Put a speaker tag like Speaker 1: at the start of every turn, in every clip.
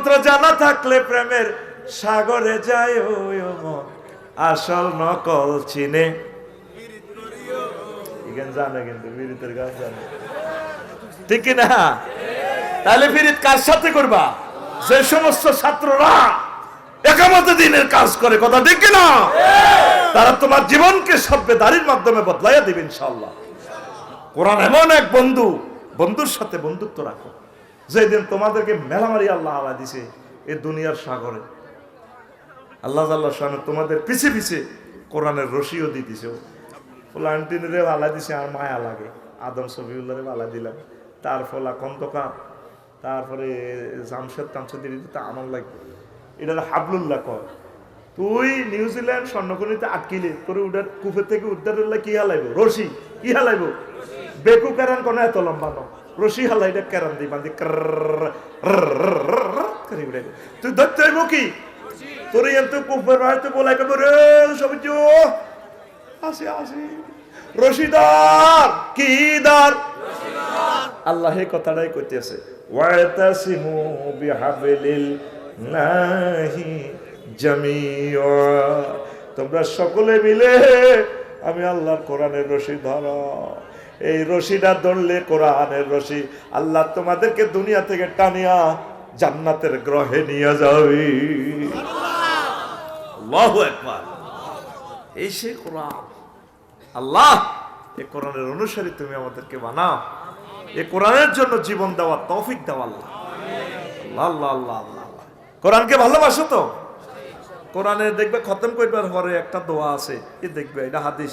Speaker 1: মন্ত্র জানা থাকলে প্রেমের সাগরে যায় ওই মন আসল নকল চিনে গান জানে কিন্তু বিরিতের গান জানে ঠিক না তাহলে ফিরিত কার সাথে করবা যে সমস্ত ছাত্ররা একামতে দিনের কাজ করে কথা ঠিক না তারা তোমার জীবনকে সভ্যতারির মাধ্যমে বদলাইয়া দিবে ইনশাআল্লাহ কোরআন এমন এক বন্ধু বন্ধুর সাথে বন্ধুত্ব রাখো যেদিন তোমাদেরকে মেলামারি আল্লাহ আলা দিছে এই দুনিয়ার সাগরে আল্লাহ আল্লাহ শান তোমাদের পিছে পিছে কোরআনের রশিও দিতেছে ফলান্টিনরে আলা দিছে আর মায়া লাগে আদম সফিউল্লাহরে আলা দিলাম তার ফলা খন্দকার তারপরে জামশেদ তামশেদের আমার লাগবে এটা হাবলুল্লাহ কয় তুই নিউজিল্যান্ড স্বর্ণখনিতে আটকিলে তোরে উডার কুফে থেকে উদ্ধার কি হালাইব রশি কি হালাইব বেকু কেরান কোন এত লম্বা ন রশি হালাইটা কেরান দি বান্ধি তুই ধরতে হইব কি তোর এত কুফের হয়তো বলাই কেবল রে সবুজ আসি আসি রশিদার কি দার আল্লাহ এই কথাটাই কইতেছে ওয়াতাসিমু বিহাবলিল নাহি জামিয়া তোমরা সকলে মিলে আমি আল্লাহর কোরআনের রশি ধরো এই রশিটা ধরলে কোরআনের রশি আল্লাহ তোমাদেরকে দুনিয়া থেকে টানিয়া জান্নাতের গ্রহে নিয়ে যাবে আল্লাহু আকবার এই সে কোরআন আল্লাহ এই কোরআনের অনুসারী তুমি আমাদেরকে বানাও এই কোরআনের জন্য জীবন দেওয়া তৌফিক দাও আল্লাহ আল্লাহ আল্লাহ আল্লাহ কোরআনকে ভালোবাসো তো কোরআনের দেখবে খতম করবার পরে একটা দোয়া আছে কি দেখবে এটা হাদিস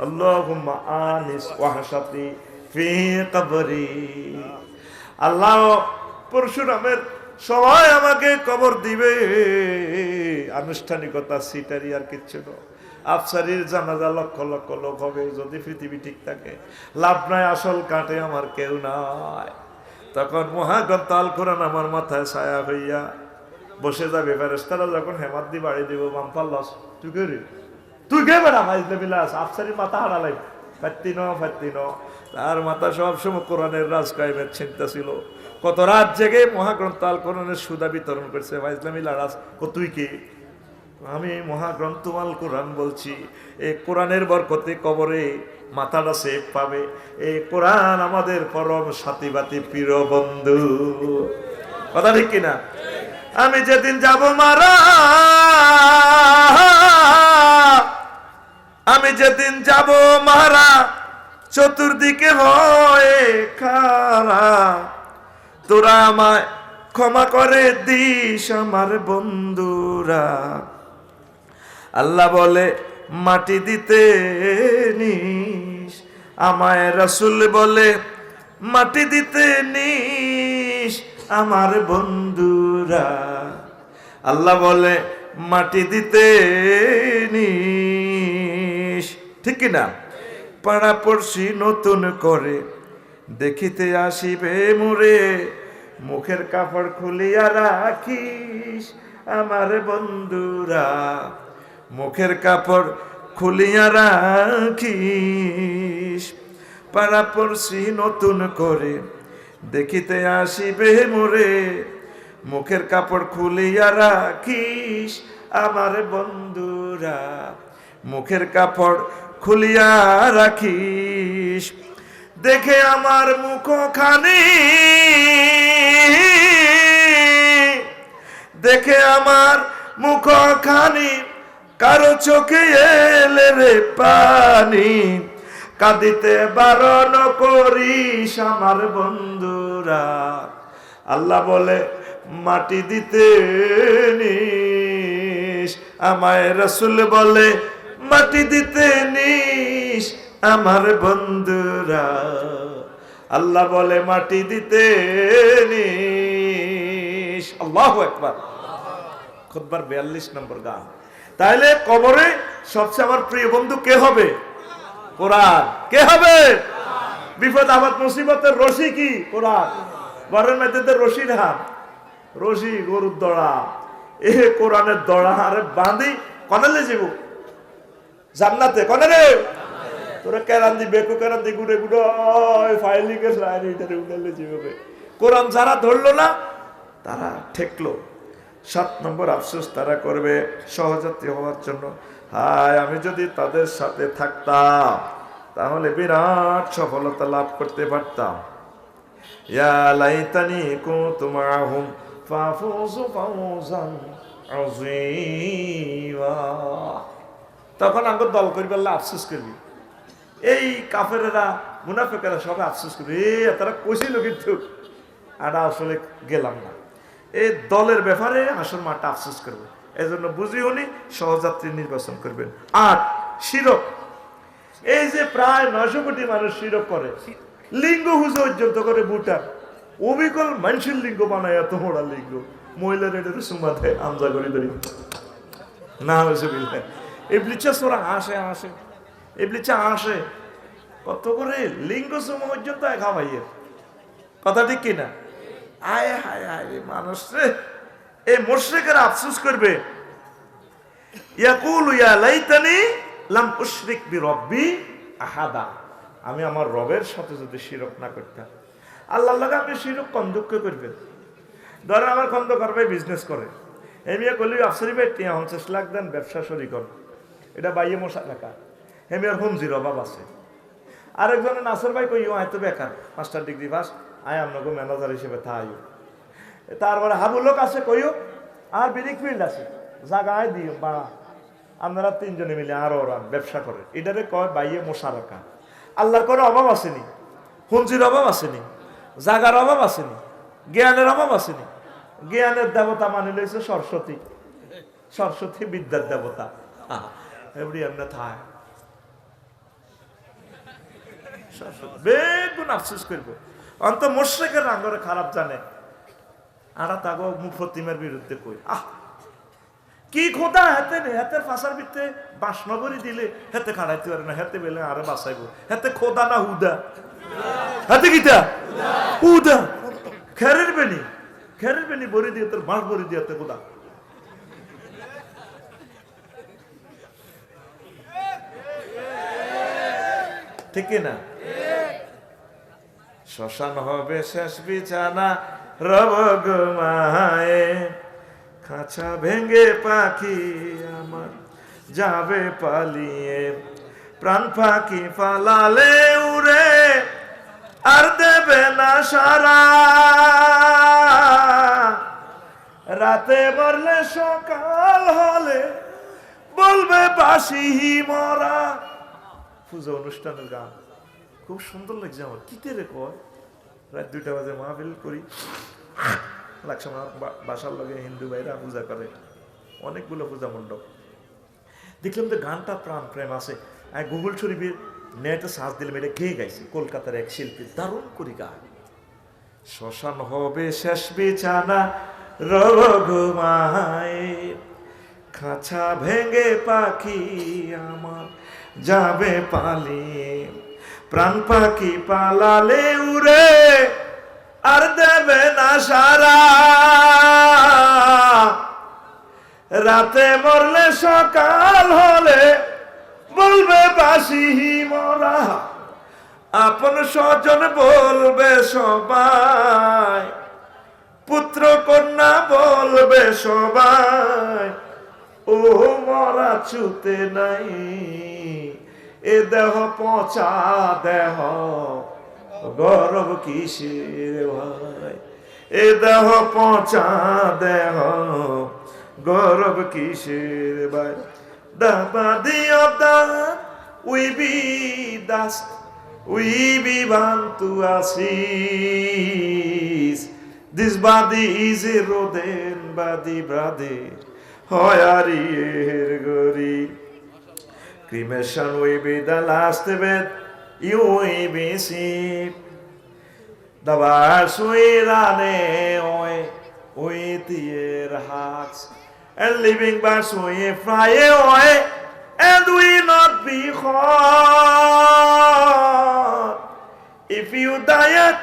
Speaker 1: আল্লাহুম্মা আনিস ওয়াহশাতি ফি কবরি আল্লাহ পরশুরামের সবাই আমাকে কবর দিবে আনুষ্ঠানিকতা সিটারি আর কিচ্ছু না আফসারির জানাজা লক্ষ লক্ষ লোক হবে যদি পৃথিবী ঠিক থাকে লাভ নাই আসল কাটে আমার কেউ নাই তখন মহাগ্রন্থ আল কোরআন আমার মাথায় ছায়া হইয়া বসে যাবে ফেরেশতারা যখন হেমাদ্দি বাড়ি দিব বাম্পার লস তুই কে রে তুই কে বেড়া ভাইজলে বিলাস আফসারির মাথা হারালাই ফাত্তি ন তার মাথা সবসময় কোরআনের রাজ কায়েমের চিন্তা ছিল কত রাত জেগে মহাগ্রন্থ আল কোরআনের সুদা বিতরণ করছে ভাইজলামি লারাস ও তুই কে আমি মহাগ্রন্থ আল কোরআন বলছি এই কোরআনের বরকতে কবরে মাথাটা সেফ পাবে এই কোরআন আমাদের পরম সাথী বাতি প্রিয় বন্ধু কথা ঠিক কিনা আমি যেদিন যাব মারা আমি যেদিন যাব মারা চতুর্দিকে হয় খারা তোরা আমায় ক্ষমা করে দিস আমার বন্ধুরা আল্লাহ বলে মাটি দিতে নিস আমায় রাসূল বলে মাটি দিতে নিস আমার বন্ধুরা আল্লাহ বলে মাটি দিতে নিস ঠিক কিনা পাড়া পড়শি নতুন করে দেখিতে আসিবে মোরে মুখের কাপড় খুলিয়া রাখিস আমার বন্ধুরা মুখের কাপড় খুলিয়া রাখিস পাড়া পড়শি নতুন করে দেখিতে আসিবে মোরে মুখের কাপড় খুলিয়া রাখিস আমার বন্ধুরা মুখের কাপড় খুলিয়া রাখিস দেখে আমার মুখখানি দেখে আমার মুখখানি কারো চোখে এলে রে পানি কাঁদিতে বারণ করিস আমার বন্ধুরা আল্লাহ বলে মাটি দিতে নিস আমায় রাসূল বলে মাটি দিতে নিস আমার বন্ধুরা আল্লাহ বলে মাটি দিতে নিস আল্লাহু আকবার খুতবার 42 নম্বর গান তাইলে কবরে সবচেয়ে আমার প্রিয় বন্ধু কে হবে কোরআন কে হবে বিপদ আপদ মুসিবতের রশি কি কোরআন ঘরের মধ্যে রশির হাত রশি গরুর দড়া এ কোরআনের দড়া আরে বাঁধি কনালে যাব জান্নাতে কনালে তোরা কেরান দি বেকু কেরান দি গুড়ে গুড়ে ফাইলিং এর লাইন এটারে উঠালে যাবে কোরআন যারা ধরলো না তারা ঠেকলো। 7 নম্বর আফসোস তারা করবে সহযাত্রী হওয়ার জন্য, হায় আমি যদি তাদের সাথে থাকতাম তাহলে বিরাট সফলতা লাভ করতে পারতাম। ইয়া লাইতানি কুনতু মাআহুম ফাফুযু ফাওজান আযীমা। তখন আঙ্গ দল করবি, আল্লাহ আফসোস করবি। এই কাফেরেরা মুনাফিকেরা সবাই আফসোস করবে, তারা কইছিল কিন্তু আর আসলে গেলাম না। এই দলের ব্যাপারে আসল মাঠটা আফসোস করবে। এই জন্য বুঝি উনি সহযাত্রী নির্বাচন করবেন। আর শিরক, এই যে প্রায় 900 কোটি মানুষ শিরক করে, লিঙ্গ হুজো পর্যন্ত করে বুটার অবিকল মানুষের লিঙ্গ বানায়, এত মোড়া লিঙ্গ, মহিলার এটা সুমা দেয় আমজা করি ধরি না হয়েছে বিল্লা। এই ব্লিচা সোরা আসে আসে, এই ব্লিচা আসে কত করে লিঙ্গ সুমা পর্যন্ত খাওয়াইয়ের কথা ঠিক কিনা? আয় হায় হায় মানুষ রে, এই মুশরিকের আফসোস করবে, ইয়াকুলু ইয়া লাইতানি লাম উশরিক বিরব্বি আহাদা, আমি আমার রবের সাথে যদি শিরক না করতাম। আল্লাহর লাগে আপনি শিরক কোন দুঃখ করবেন? ধরেন আমার খন্দকার ভাই বিজনেস করে, এমিয়া কলি আফসরি ভাই 50 লাখ দেন ব্যবসা শুরু কর, এটা বাইয়ে মশা টাকা, হেমিয়ার হুমজির অভাব আছে। আরেকজনের নাসর ভাই কইও হয়তো বেকার, 5টা ডিগ্রি পাস, আয় আপনাকে ম্যানেজার হিসেবে থাইও। তারপরে হাবুলোক আছে কইও, আর বিলিক ফিল্ড আছে, জায়গায় দিও বা আপনারা 3 জনে মিলে আরো ওরা ব্যবসা করে, এটারে কয় বাইয়ে মোশারাকা। আল্লাহর কোনো অভাব আসেনি, হুমজির অভাব আসেনি, জাগার অভাব আসেনি, জ্ঞানের অভাব আসেনি। জ্ঞানের দেবতা মানে লইছে সরস্বতী, সরস্বতী বিদ্যার দেবতা। এমনি এমনি থায় বেগুন আফসোস করবো। অন্ত মুশরিকের আঙ্গরে খারাপ জানে, আরা তাগো মুফতিমের বিরুদ্ধে কই কি খোদা হাতে নেই, হাতের ফাঁসার ভিতরে বাসনগরী দিলে হাতে খাড়াইতে পারে না, হাতে বেলে আরে বাঁচাইবো। হাতে খোদা না হুদা? হাতে গীতা হুদা, খেরের বেনি, খেরের বেনি বড়ি দিয়ে তোর বাঁশ বড়ি দিয়ে খোদা। ঠিক না? শ্মশান হবে শেষ বিছানা, রব ঘুমায়ে, খাঁচা ভেঙে পাখি আমার যাবে পালিয়ে, প্রাণ পাখি পালালে উড়ে আর দেবে না সারা, রাতে মরলে সকাল হলে বলবে বাসি মরা। পূজা অনুষ্ঠানের গান খুব সুন্দর লাগছে আমার, কি রে কয়, রাত 2টা বাজে মাহফিল করি, বাসার লগে হিন্দু ভাইরা পূজা করে, অনেকগুলো পূজা মণ্ডপ দেখলাম তো গানটা প্রাণ প্রেম আছে। গুগল শরীফের নেটে সার্চ দিলাম, এটা গেয়ে গাইছে কলকাতার এক শিল্পী, দারুণ করি গান। শ্মশান হবে শেষ বিছানা, রব ঘুমায়, খাঁচা ভেঙে পাখি আমার যাবে পালিয়ে, প্রাণ পাখি পালালে উড়ে আর দেবে না সারা, রাতে মরলে সকাল হলে বলবে বাসি মরা, আপন স্বজন বলবে সবাই, পুত্র কন্যা বলবে সবাই, ও মরা ছুতে নাই, এ দেহ পচা দেহ গৌরব কিসের ভাই, এ দেহ পচা দেহ গৌরব কিসের ভাই, the body of the we be dust, we be born to ashes, this body is a rodent body brother, hoyarier gori, cremation will be the last bed, you will be sick, the birds will run away with their hearts, and living birds will fly away and will not be hurt. If you die at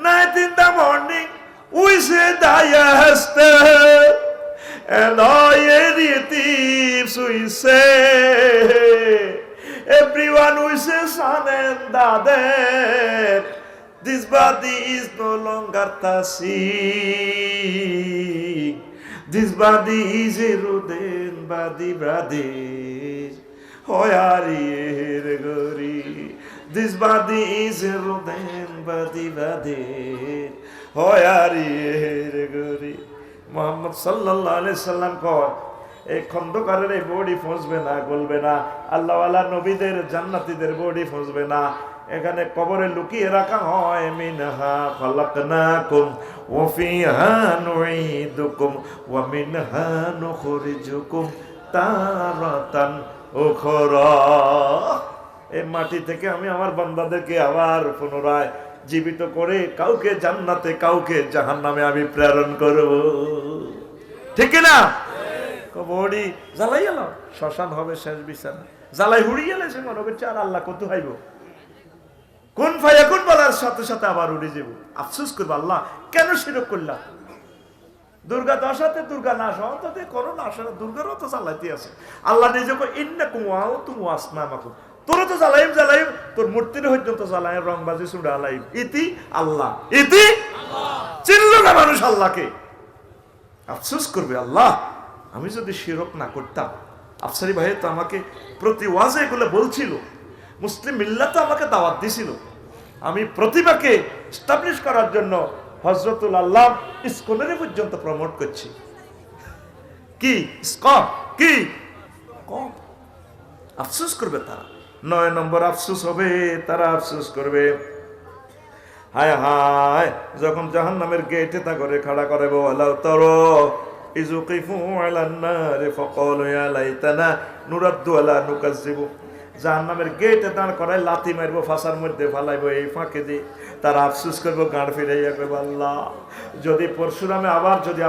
Speaker 1: night in the morning, we say diaster, and all the thieves we say, everyone we say son and daughter, This body is no longer Tasik. This body is a Ruden body brothers. Hoyari Gori. This body is a Ruden body brothers. Hoyari Gori. Muhammad sallallahu alaihi wasallam কয় এই খন্দকারের এই body পৌঁছবে না, গলবে না। আল্লাহওয়ালা নবীদের জান্নাতীদের body পৌঁছবে না। এখানে কবরে লুকিয়ে রাখা হয় মিনহা খালাকনাকুম ওয়া ফিহা নুঈদুকুম ওয়া মিনহা নুখরিজুকুম তারাতান উখরা। এই মাটি থেকে আমি আমার বান্দাদেরকে আবার পুনরায় জীবিত করে কাউকে জান্নাতে কাউকে জাহান্নামে আমি প্রেরণ করব। ঠিক কি না? বডি জ্বালাই গেল, শ্মশান হবে শেষ বিছানা। জ্বালাই হুড়ি গেলে সে মনে করছে আর আল্লাহ কত হাইব, কোন ফাইয়া কোন বলার সাথে সাথে আবার উড়ে যাব। আফসোস করবো, আল্লাহ কেন শিরক করলাম? দুর্গা দশাতে দুর্গা নাশ অন্তত করো না, আসলে দুর্গারও তো জ্বালাইতে আছে। আল্লাহ নিজে ইন্নাকুম ওয়া তুম আসনামাকুম, তোরা তো জ্বালাইম জ্বালাইম, তোর মূর্তির পর্যন্ত জ্বালাইম, রংবাজি সুড়া আলাইম, ইতি আল্লাহ, ইতি চিনল না মানুষ আল্লাহকে। আফসোস করবে, আল্লাহ আমি যদি শিরক না করতাম। আফসারি ভাই তো আমাকে প্রতি ওয়াজে এগুলো বলছিল, মুসলিম মিল্লাত আমাকে দাওয়াত দিছিল। আমি প্রতিভাকে এস্টাবলিশ করার জন্য হযরতুল আল্লাহ ইসকনের পর্যন্ত প্রমোট করছি। কি স্কপ কি কম? আফসোস করবে তারা। 9 নম্বর আফসোস হবে, তারা আফসোস করবে, হায় হায় যখন জাহান্নামের গেটে তা করে খাড়া করে, বলাও তরো ইজুকিফু আলান নার ফাকালু ইয়া লাইতানা নুরাদ্দু আলা নুকাজ্জিবু। জাহান্নামের গেটে দাঁড় করায় লাথি মারবো, ফাঁসার মধ্যে ফালাইবো, এই ফাঁকে দিয়ে তারা আফসোস করবো, গাঁড় ফিরাইয়া করবো, আল্লাহ যদি পরশুরামে আবার যদি